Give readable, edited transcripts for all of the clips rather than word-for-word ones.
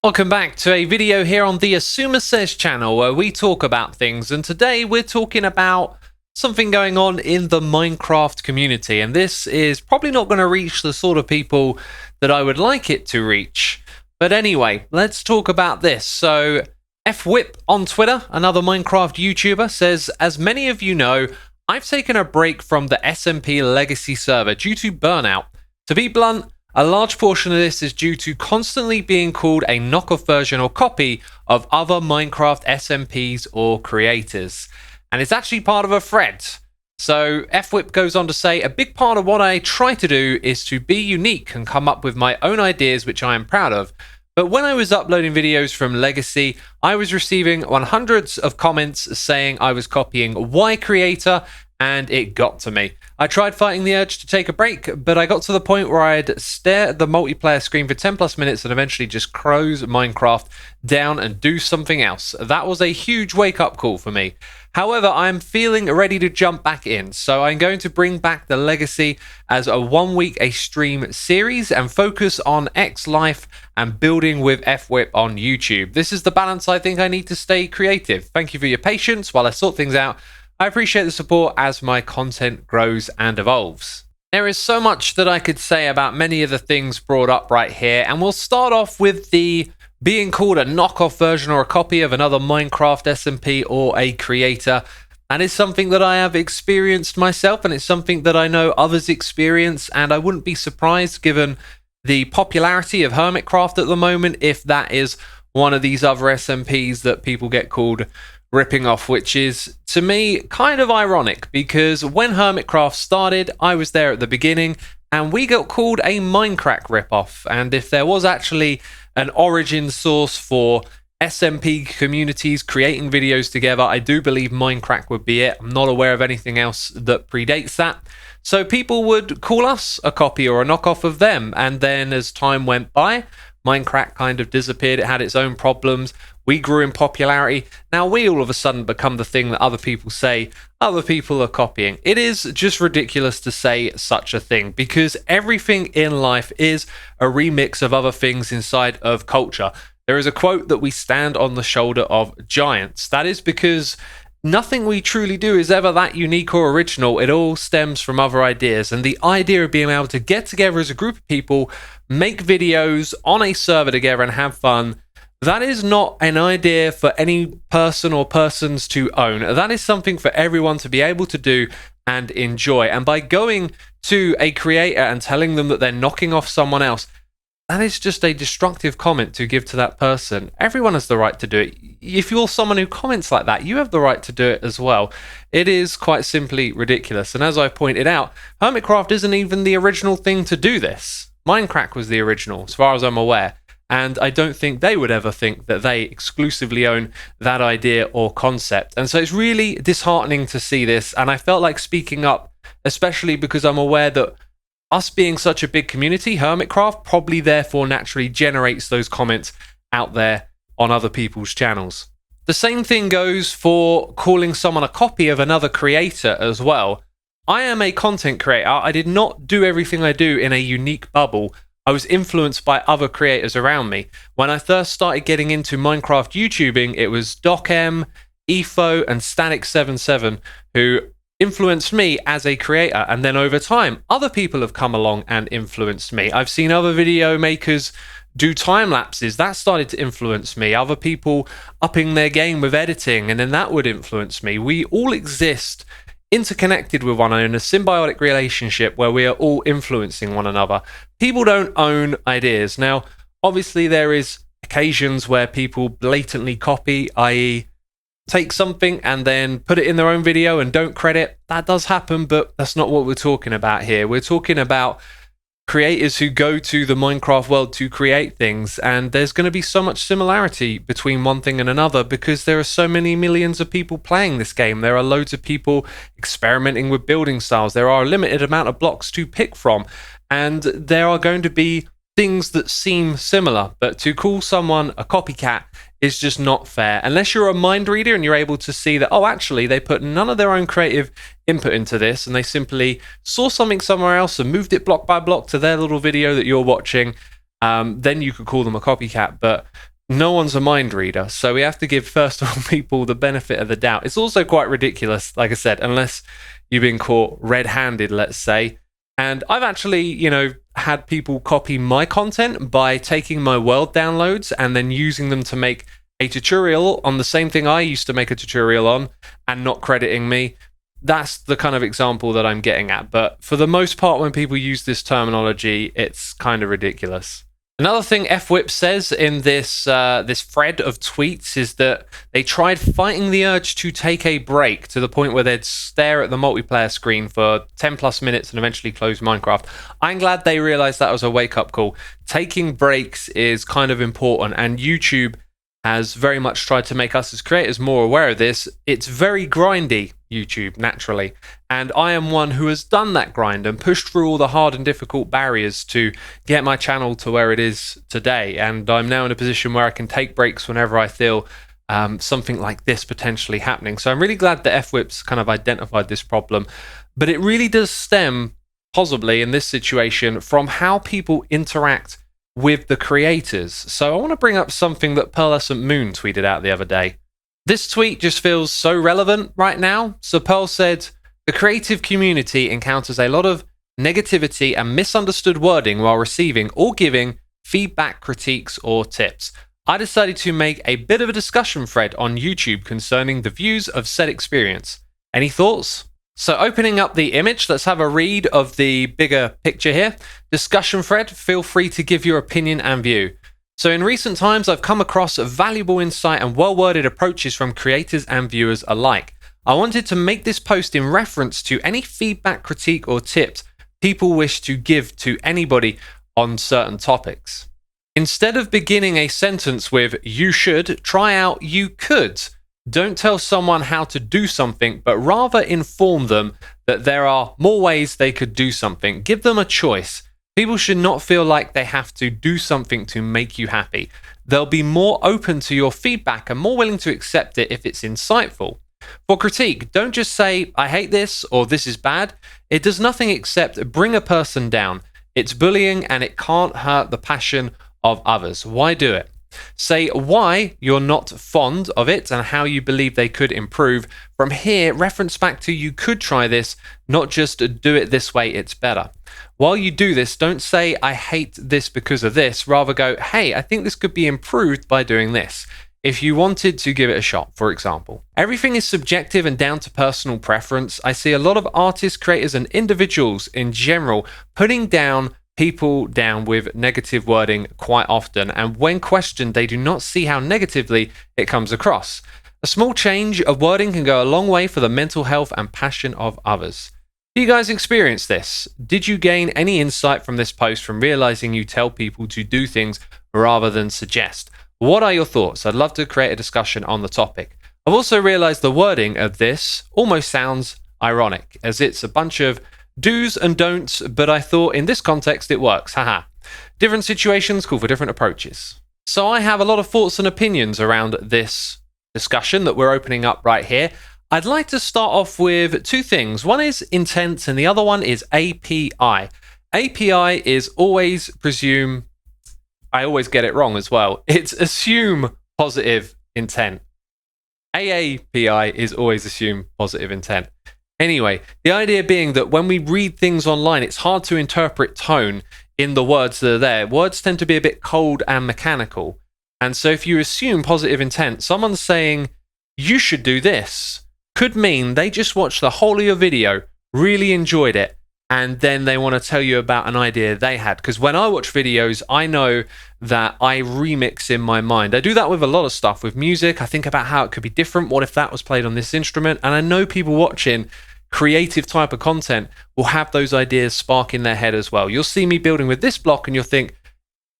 Welcome back to a video here on the xisumasays channel where we talk about things, and today we're talking about something going on in the Minecraft community, and this is probably not going to reach the sort of people that I would like it to reach. But anyway, let's talk about this. So Fwip on Twitter, another Minecraft YouTuber, says, as many of you know, I've taken a break from the SMP Legacy server due to burnout. To be blunt, a large portion of this is due to constantly being called a knockoff version or copy of other Minecraft SMPs or creators. And it's actually part of a thread. So Fwip goes on to say, a big part of what I try to do is to be unique and come up with my own ideas, which I am proud of. But when I was uploading videos from Legacy, I was receiving hundreds of comments saying I was copying Y creator, and it got to me. I tried fighting the urge to take a break, but I got to the point where I'd stare at the multiplayer screen for 10 plus minutes and eventually just close Minecraft down and do something else. That was a huge wake-up call for me. However, I'm feeling ready to jump back in, so I'm going to bring back the Legacy as a 1 week a stream series and focus on X life and building with Fwip on YouTube. This is the balance I think I need to stay creative. Thank you for your patience while I sort things out. I appreciate the support as my content grows and evolves. There is so much that I could say about many of the things brought up right here, and we'll start off with the being called a knockoff version or a copy of another Minecraft SMP or a creator. That is something that I have experienced myself, and it's something that I know others experience, and I wouldn't be surprised, given the popularity of Hermitcraft at the moment, if that is one of these other SMPs that people get called ripping off, which is, to me, kind of ironic, because when Hermitcraft started, I was there at the beginning, and we got called a Minecraft ripoff. And if there was actually an origin source for SMP communities creating videos together, I do believe Minecraft would be it. I'm not aware of anything else that predates that. So people would call us a copy or a knockoff of them, and then as time went by, Minecraft kind of disappeared. It had its own problems. We grew in popularity. Now we all of a sudden become the thing that other people say other people are copying. It is just ridiculous to say such a thing, because everything in life is a remix of other things inside of culture. There is a quote that we stand on the shoulder of giants. That is because nothing we truly do is ever that unique or original. It all stems from other ideas, and the idea of being able to get together as a group of people, make videos on a server together and have fun, that is not an idea for any person or persons to own. That is something for everyone to be able to do and enjoy. And by going to a creator and telling them that they're knocking off someone else, that is just a destructive comment to give to that person. Everyone has the right to do it. If you're someone who comments like that, you have the right to do it as well. It is quite simply ridiculous. And as I pointed out, Hermitcraft isn't even the original thing to do this. Minecraft was the original, as far as I'm aware. And I don't think they would ever think that they exclusively own that idea or concept. And so it's really disheartening to see this. And I felt like speaking up, especially because I'm aware that us being such a big community, Hermitcraft probably therefore naturally generates those comments out there on other people's channels. The same thing goes for calling someone a copy of another creator as well. I am a content creator. I did not do everything I do in a unique bubble. I was influenced by other creators around me. When I first started getting into Minecraft YouTubing, it was DocM, Efo, and Static77 who influenced me as a creator. And then over time, other people have come along and influenced me. I've seen other video makers do time lapses. That started to influence me. Other people upping their game with editing, and then that would influence me. We all exist interconnected with one another in a symbiotic relationship where we are all influencing one another. People don't own ideas. Now, obviously there is occasions where people blatantly copy, i.e. take something and then put it in their own video and don't credit. That does happen, but that's not what we're talking about here. We're talking about creators who go to the Minecraft world to create things, and there's going to be so much similarity between one thing and another because there are so many millions of people playing this game. There are loads of people experimenting with building styles. There are a limited amount of blocks to pick from, and there are going to be things that seem similar, but to call someone a copycat is just not fair. Unless you're a mind reader and you're able to see that, oh, actually, they put none of their own creative input into this and they simply saw something somewhere else and moved it block by block to their little video that you're watching. then you could call them a copycat, but no one's a mind reader. So we have to give, first of all, people the benefit of the doubt. It's also quite ridiculous, like I said, unless you've been caught red-handed, let's say. And I've actually, had people copy my content by taking my world downloads and then using them to make a tutorial on the same thing I used to make a tutorial on and not crediting me. That's the kind of example that I'm getting at. But for the most part, when people use this terminology, it's kind of ridiculous. Another thing Fwip says in this thread of tweets is that they tried fighting the urge to take a break to the point where they'd stare at the multiplayer screen for 10 plus minutes and eventually close Minecraft. I'm glad they realized that was a wake-up call. Taking breaks is kind of important, and YouTube has very much tried to make us as creators more aware of this. It's very grindy, YouTube, naturally. And I am one who has done that grind and pushed through all the hard and difficult barriers to get my channel to where it is today. And I'm now in a position where I can take breaks whenever I feel something like this potentially happening. So I'm really glad that Fwip's kind of identified this problem. But it really does stem, possibly in this situation, from how people interact with the creators. So I want to bring up something that Pearlescent Moon tweeted out the other day. This tweet just feels so relevant right now. So Pearl said, the creative community encounters a lot of negativity and misunderstood wording while receiving or giving feedback, critiques, or tips. I decided to make a bit of a discussion thread on YouTube concerning the views of said experience. Any thoughts? So opening up the image, let's have a read of the bigger picture here. Discussion thread, feel free to give your opinion and view. So in recent times, I've come across valuable insight and well-worded approaches from creators and viewers alike. I wanted to make this post in reference to any feedback, critique, or tips people wish to give to anybody on certain topics. Instead of beginning a sentence with, you should, try out, you could. Don't tell someone how to do something, but rather inform them that there are more ways they could do something. Give them a choice. People should not feel like they have to do something to make you happy. They'll be more open to your feedback and more willing to accept it if it's insightful. For critique, don't just say, I hate this or this is bad. It does nothing except bring a person down. It's bullying and it can't hurt the passion of others. Why do it? Say why you're not fond of it and how you believe they could improve. From here, reference back to you could try this, not just do it this way, it's better. While you do this, don't say I hate this because of this. Rather go, hey, I think this could be improved by doing this. If you wanted to give it a shot, for example. Everything is subjective and down to personal preference. I see a lot of artists, creators, and individuals in general putting people down with negative wording quite often, and when questioned, they do not see how negatively it comes across. A small change of wording can go a long way for the mental health and passion of others. Do you guys experience this? Did you gain any insight from this post from realizing you tell people to do things rather than suggest? What are your thoughts? I'd love to create a discussion on the topic. I've also realized the wording of this almost sounds ironic, as it's a bunch of do's and don'ts, but I thought in this context it works, haha. Different situations call for different approaches. So I have a lot of thoughts and opinions around this discussion that we're opening up right here. I'd like to start off with two things. One is intent and the other one is API. API is always presume, I always get it wrong as well. It's assume positive intent. AAPI is always assume positive intent. Anyway, the idea being that when we read things online, it's hard to interpret tone in the words that are there. Words tend to be a bit cold and mechanical. And so if you assume positive intent, someone saying, you should do this, could mean they just watched the whole of your video, really enjoyed it, and then they want to tell you about an idea they had. Because when I watch videos, I know that I remix in my mind. I do that with a lot of stuff. With music, I think about how it could be different. What if that was played on this instrument? And I know people watching creative type of content will have those ideas spark in their head as well. You'll see me building with this block and you'll think,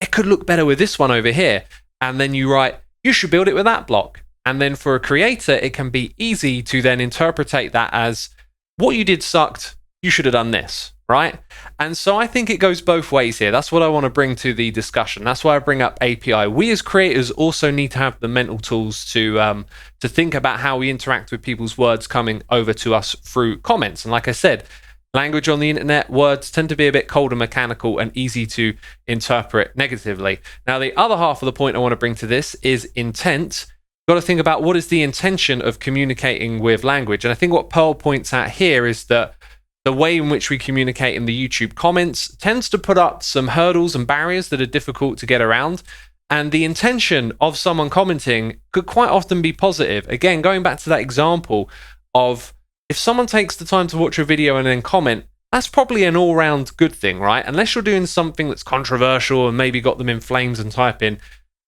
it could look better with this one over here. And then you write, you should build it with that block. And then for a creator, it can be easy to then interpretate that as, what you did sucked, you should have done this, right? And so I think it goes both ways here. That's what I want to bring to the discussion. That's why I bring up API. We as creators also need to have the mental tools to think about how we interact with people's words coming over to us through comments. And like I said, Language on the internet, words tend to be a bit cold and mechanical and easy to interpret negatively. Now, the other half of the point I want to bring to this is intent. You've got to think about what is the intention of communicating with language. And I think what Pearl points out here is that the way in which we communicate in the YouTube comments tends to put up some hurdles and barriers that are difficult to get around. And the intention of someone commenting could quite often be positive. Again, going back to that example of if someone takes the time to watch a video and then comment, that's probably an all-round good thing, right? Unless you're doing something that's controversial and maybe got them in flames and typing,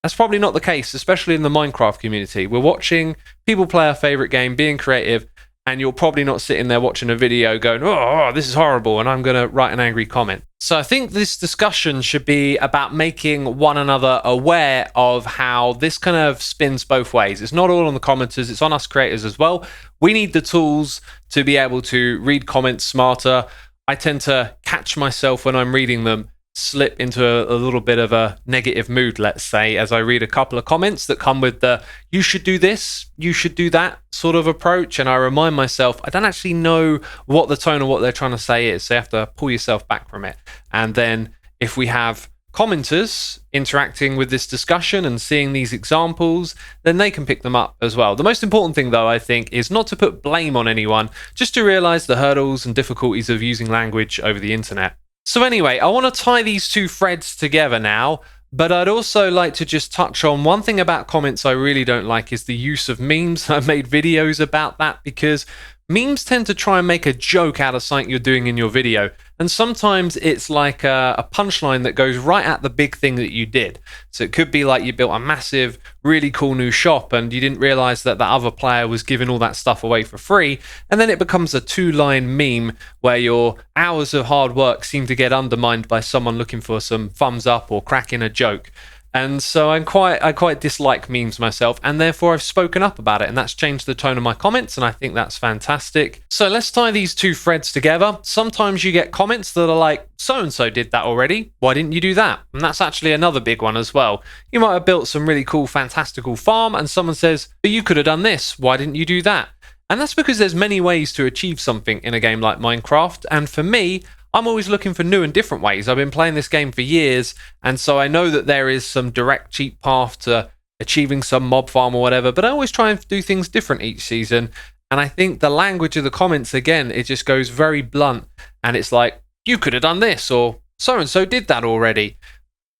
that's probably not the case, especially in the Minecraft community. We're watching people play our favorite game, being creative, and you're probably not sitting there watching a video going, oh, this is horrible, and I'm going to write an angry comment. So I think this discussion should be about making one another aware of how this kind of spins both ways. It's not all on the commenters, it's on us creators as well. We need the tools to be able to read comments smarter. I tend to catch myself when I'm reading them, slip into a little bit of a negative mood, let's say, as I read a couple of comments that come with the you should do this, you should do that sort of approach, and I remind myself I don't actually know what the tone of what they're trying to say is, so you have to pull yourself back from it. And then if we have commenters interacting with this discussion and seeing these examples, then they can pick them up as well. The most important thing, though, I think, is not to put blame on anyone, just to realize the hurdles and difficulties of using language over the internet. So anyway, I want to tie these two threads together now, but I'd also like to just touch on one thing about comments I really don't like is the use of memes. I've made videos about that because memes tend to try and make a joke out of something you're doing in your video. And sometimes it's like a punchline that goes right at the big thing that you did. So it could be like you built a massive, really cool new shop and you didn't realize that the other player was giving all that stuff away for free. And then it becomes a two-line meme where your hours of hard work seem to get undermined by someone looking for some thumbs up or cracking a joke. And so I quite dislike memes myself, and therefore I've spoken up about it, and that's changed the tone of my comments, and I think that's fantastic. So let's tie these two threads together. Sometimes you get comments that are like, so-and-so did that already, why didn't you do that? And that's actually another big one as well. You might have built some really cool, fantastical farm, and someone says, but you could have done this, why didn't you do that? And that's because there's many ways to achieve something in a game like Minecraft, and for me, I'm always looking for new and different ways. I've been playing this game for years, and so I know that there is some direct, cheap path to achieving some mob farm or whatever, but I always try and do things different each season. And I think the language of the comments, again, it just goes very blunt, and it's like, you could have done this, or so-and-so did that already.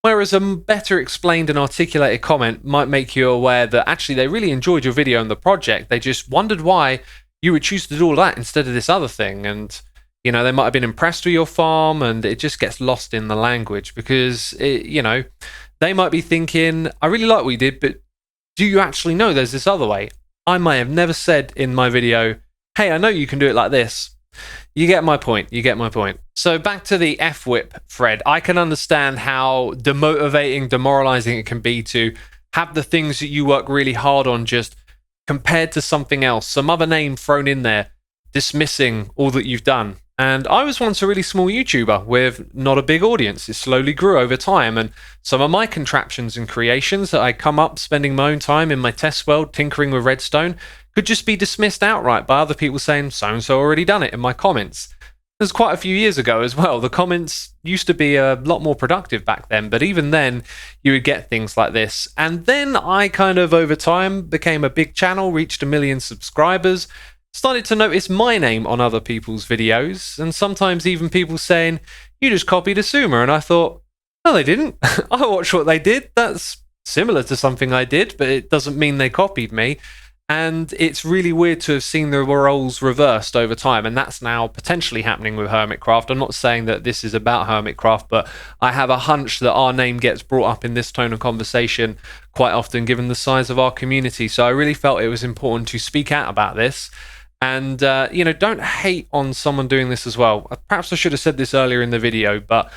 Whereas a better explained and articulated comment might make you aware that actually they really enjoyed your video and the project. They just wondered why you would choose to do all that instead of this other thing. And you know, they might have been impressed with your farm, and it just gets lost in the language because, they might be thinking, I really like what you did, but do you actually know there's this other way? I may have never said in my video, hey, I know you can do it like this. You get my point. You get my point. So back to the Fwip thread. I can understand how demotivating, demoralizing it can be to have the things that you work really hard on just compared to something else, some other name thrown in there, dismissing all that you've done. And I was once a really small YouTuber with not a big audience. It slowly grew over time, and some of my contraptions and creations that I come up spending my own time in my test world tinkering with redstone could just be dismissed outright by other people saying, so-and-so already done it in my comments. This was quite a few years ago as well. The comments used to be a lot more productive back then, but even then you would get things like this. And then I kind of over time became a big channel, reached 1 million subscribers, started to notice my name on other people's videos, and sometimes even people saying, you just copied Asuma, and I thought, no, they didn't. I watched what they did. That's similar to something I did, but it doesn't mean they copied me. And it's really weird to have seen the roles reversed over time, and that's now potentially happening with Hermitcraft. I'm not saying that this is about Hermitcraft, but I have a hunch that our name gets brought up in this tone of conversation quite often, given the size of our community. So I really felt it was important to speak out about this. And, don't hate on someone doing this as well. Perhaps I should have said this earlier in the video, but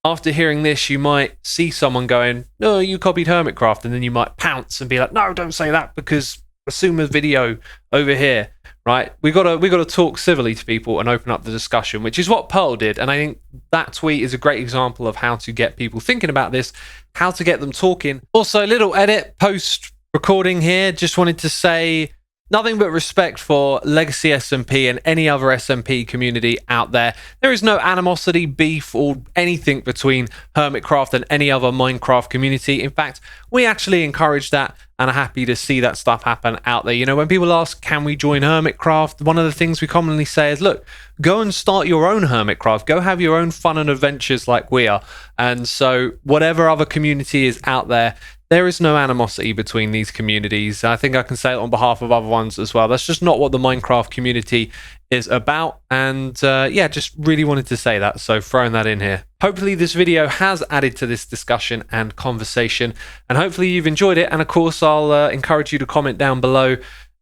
after hearing this, you might see someone going, no, you copied Hermitcraft, and then you might pounce and be like, no, don't say that because Asuma's video over here, right? We gotta talk civilly to people and open up the discussion, which is what Pearl did. And I think that tweet is a great example of how to get people thinking about this, how to get them talking. Also, a little edit post recording here. Just wanted to say, Nothing but respect for Legacy SMP and any other SMP community out there. There is no animosity, beef, or anything between Hermitcraft and any other Minecraft community. In fact, we actually encourage that and are happy to see that stuff happen out there. You know, when people ask, can we join Hermitcraft? One of the things we commonly say is, look, go and start your own Hermitcraft. Go have your own fun and adventures like we are. And so whatever other community is out there, there is no animosity between these communities. I think I can say it on behalf of other ones as well. That's just not what the Minecraft community is about. And yeah, just really wanted to say that. So throwing that in here. Hopefully this video has added to this discussion and conversation. And hopefully you've enjoyed it. And of course, I'll encourage you to comment down below.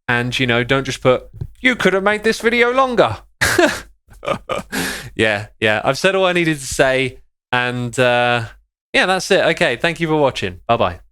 And, you know, don't just put, you could have made this video longer. Yeah. I've said all I needed to say. And yeah, that's it. Okay, thank you for watching. Bye-bye.